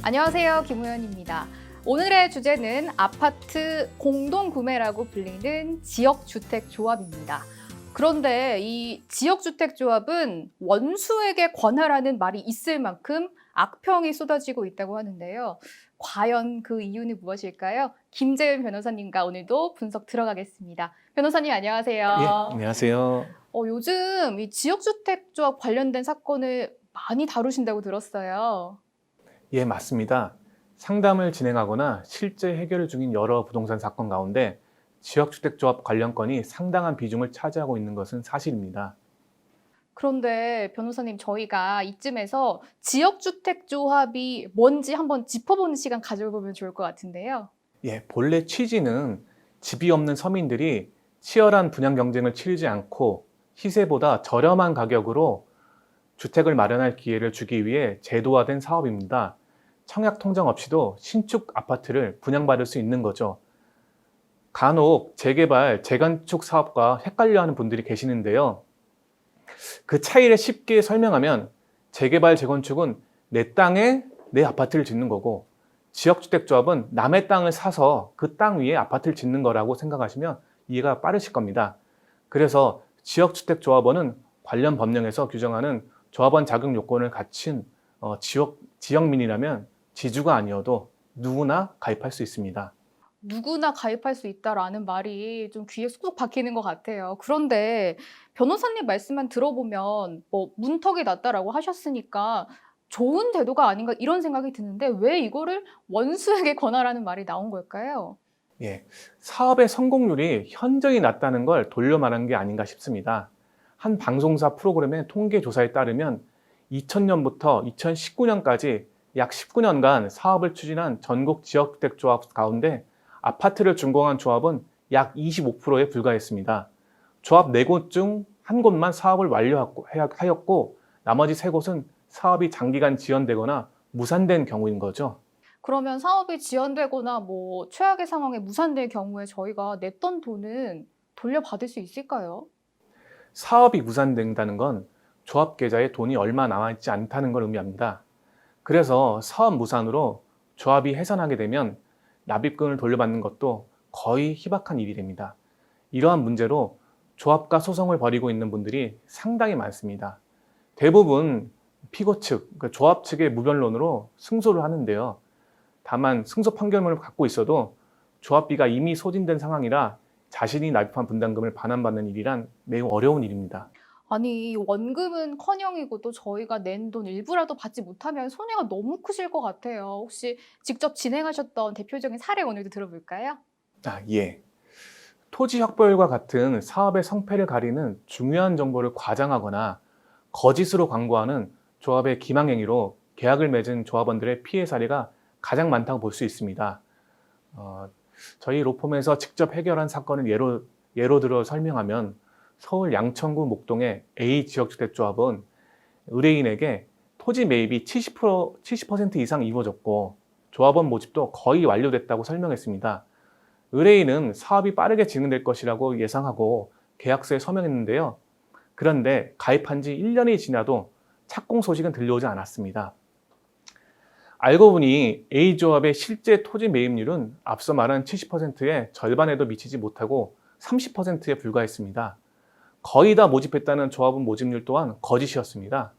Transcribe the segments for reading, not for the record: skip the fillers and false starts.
안녕하세요. 김우현입니다. 오늘의 주제는 아파트 공동구매라고 불리는 지역주택조합입니다. 그런데 이 지역주택조합은 원수에게 권하라는 말이 있을 만큼 악평이 쏟아지고 있다고 하는데요. 과연 그 이유는 무엇일까요? 김재은 변호사님과 오늘도 분석 들어가겠습니다. 변호사님 안녕하세요. 예, 안녕하세요. 요즘 이 지역주택조합 관련된 사건을 많이 다루신다고 들었어요. 예, 맞습니다. 상담을 진행하거나 실제 해결 중인 여러 부동산 사건 가운데 지역주택조합 관련 건이 상당한 비중을 차지하고 있는 것은 사실입니다. 그런데 변호사님, 저희가 이쯤에서 지역주택조합이 뭔지 한번 짚어보는 시간 가져보면 좋을 것 같은데요. 예, 본래 취지는 집이 없는 서민들이 치열한 분양 경쟁을 치르지 않고 시세보다 저렴한 가격으로 주택을 마련할 기회를 주기 위해 제도화된 사업입니다. 청약 통장 없이도 신축 아파트를 분양받을 수 있는 거죠. 간혹 재개발, 재건축 사업과 헷갈려하는 분들이 계시는데요. 그 차이를 쉽게 설명하면 재개발, 재건축은 내 땅에 내 아파트를 짓는 거고 지역주택조합은 남의 땅을 사서 그 땅 위에 아파트를 짓는 거라고 생각하시면 이해가 빠르실 겁니다. 그래서 지역주택조합원은 관련 법령에서 규정하는 조합원 자격 요건을 갖춘 지역민이라면 지주가 아니어도 누구나 가입할 수 있습니다. 누구나 가입할 수 있다라는 말이 좀 귀에 쏙쏙 박히는 것 같아요. 그런데 변호사님 말씀만 들어보면 문턱이 낮다라고 하셨으니까 좋은 제도가 아닌가 이런 생각이 드는데 왜 이거를 원수에게 권하라는 말이 나온 걸까요? 예, 사업의 성공률이 현저히 낮다는 걸 돌려 말한 게 아닌가 싶습니다. 한 방송사 프로그램의 통계 조사에 따르면 2000년부터 2019년까지 약 19년간 사업을 추진한 전국 지역주택조합 가운데 아파트를 준공한 조합은 약 25%에 불과했습니다. 조합 4곳 중 한 곳만 사업을 완료하였고 나머지 3곳은 사업이 장기간 지연되거나 무산된 경우인 거죠. 그러면 사업이 지연되거나 최악의 상황에 무산될 경우에 저희가 냈던 돈은 돌려받을 수 있을까요? 사업이 무산된다는 건 조합 계좌에 돈이 얼마 남아있지 않다는 걸 의미합니다. 그래서 사업 무산으로 조합이 해산하게 되면 납입금을 돌려받는 것도 거의 희박한 일이 됩니다. 이러한 문제로 조합과 소송을 벌이고 있는 분들이 상당히 많습니다. 대부분 피고 측, 그러니까 조합 측의 무변론으로 승소를 하는데요. 다만 승소 판결문을 갖고 있어도 조합비가 이미 소진된 상황이라 자신이 납입한 분담금을 반환받는 일이란 매우 어려운 일입니다. 아니, 원금은커녕이고 또 저희가 낸 돈 일부라도 받지 못하면 손해가 너무 크실 것 같아요. 혹시 직접 진행하셨던 대표적인 사례 오늘도 들어볼까요? 예. 토지 확보율과 같은 사업의 성패를 가리는 중요한 정보를 과장하거나 거짓으로 광고하는 조합의 기망행위로 계약을 맺은 조합원들의 피해 사례가 가장 많다고 볼 수 있습니다. 저희 로펌에서 직접 해결한 사건을 예로 들어 설명하면 서울 양천구 목동의 A지역주택조합은 의뢰인에게 토지 매입이 70% 이상 이루어졌고 조합원 모집도 거의 완료됐다고 설명했습니다. 의뢰인은 사업이 빠르게 진행될 것이라고 예상하고 계약서에 서명했는데요. 그런데 가입한 지 1년이 지나도 착공 소식은 들려오지 않았습니다. 알고 보니 A조합의 실제 토지 매입률은 앞서 말한 70%의 절반에도 미치지 못하고 30%에 불과했습니다. 거의 다 모집했다는 조합원 모집률 또한 거짓이었습니다.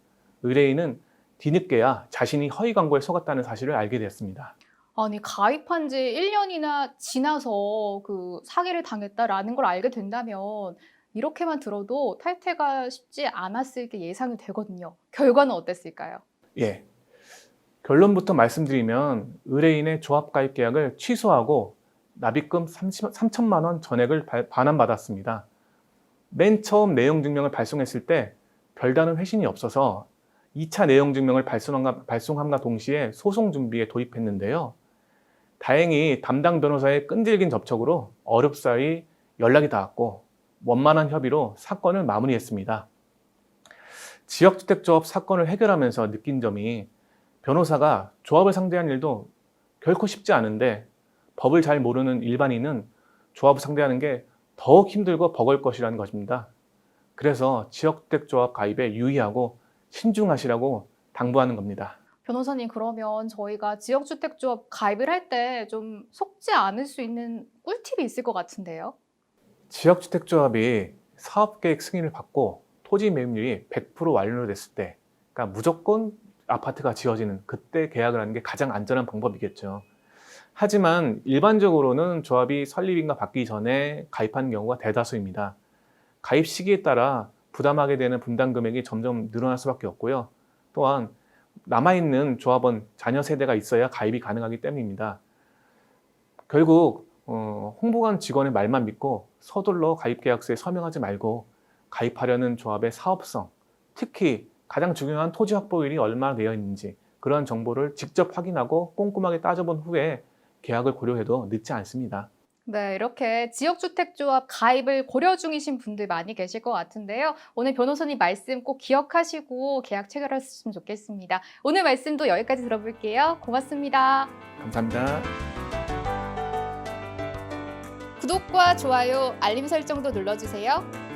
의뢰인은 뒤늦게야 자신이 허위 광고에 속았다는 사실을 알게 됐습니다. 아니, 가입한 지 1년이나 지나서 그 사기를 당했다라는 걸 알게 된다면 이렇게만 들어도 탈퇴가 쉽지 않았을 게 예상이 되거든요. 결과는 어땠을까요? 예. 결론부터 말씀드리면 의뢰인의 조합 가입 계약을 취소하고 납입금 3천만 원 전액을 반환받았습니다. 맨 처음 내용 증명을 발송했을 때 별다른 회신이 없어서 2차 내용 증명을 발송함과 동시에 소송 준비에 돌입했는데요. 다행히 담당 변호사의 끈질긴 접촉으로 어렵사이 연락이 닿았고 원만한 협의로 사건을 마무리했습니다. 지역주택조합 사건을 해결하면서 느낀 점이 변호사가 조합을 상대하는 일도 결코 쉽지 않은데 법을 잘 모르는 일반인은 조합을 상대하는 게 더욱 힘들고 버거울 것이라는 것입니다. 그래서 지역주택조합 가입에 유의하고 신중하시라고 당부하는 겁니다. 변호사님, 그러면 저희가 지역주택조합 가입을 할 때 좀 속지 않을 수 있는 꿀팁이 있을 것 같은데요. 지역주택조합이 사업계획 승인을 받고 토지 매입률이 100% 완료됐을 때, 그러니까 무조건 아파트가 지어지는 그때 계약을 하는 게 가장 안전한 방법이겠죠. 하지만 일반적으로는 조합이 설립인가 받기 전에 가입하는 경우가 대다수입니다. 가입 시기에 따라 부담하게 되는 분담 금액이 점점 늘어날 수밖에 없고요. 또한 남아있는 조합원 자녀 세대가 있어야 가입이 가능하기 때문입니다. 결국 홍보관 직원의 말만 믿고 서둘러 가입계약서에 서명하지 말고 가입하려는 조합의 사업성, 특히 가장 중요한 토지 확보율이 얼마나 되어 있는지 그런 정보를 직접 확인하고 꼼꼼하게 따져본 후에 계약을 고려해도 늦지 않습니다. 네, 이렇게 지역주택조합 가입을 고려 중이신 분들 많이 계실 것 같은데요. 오늘 변호사님 말씀 꼭 기억하시고 계약 체결하셨으면 좋겠습니다. 오늘 말씀도 여기까지 들어볼게요. 고맙습니다. 감사합니다. 구독과 좋아요, 알림 설정도 눌러주세요.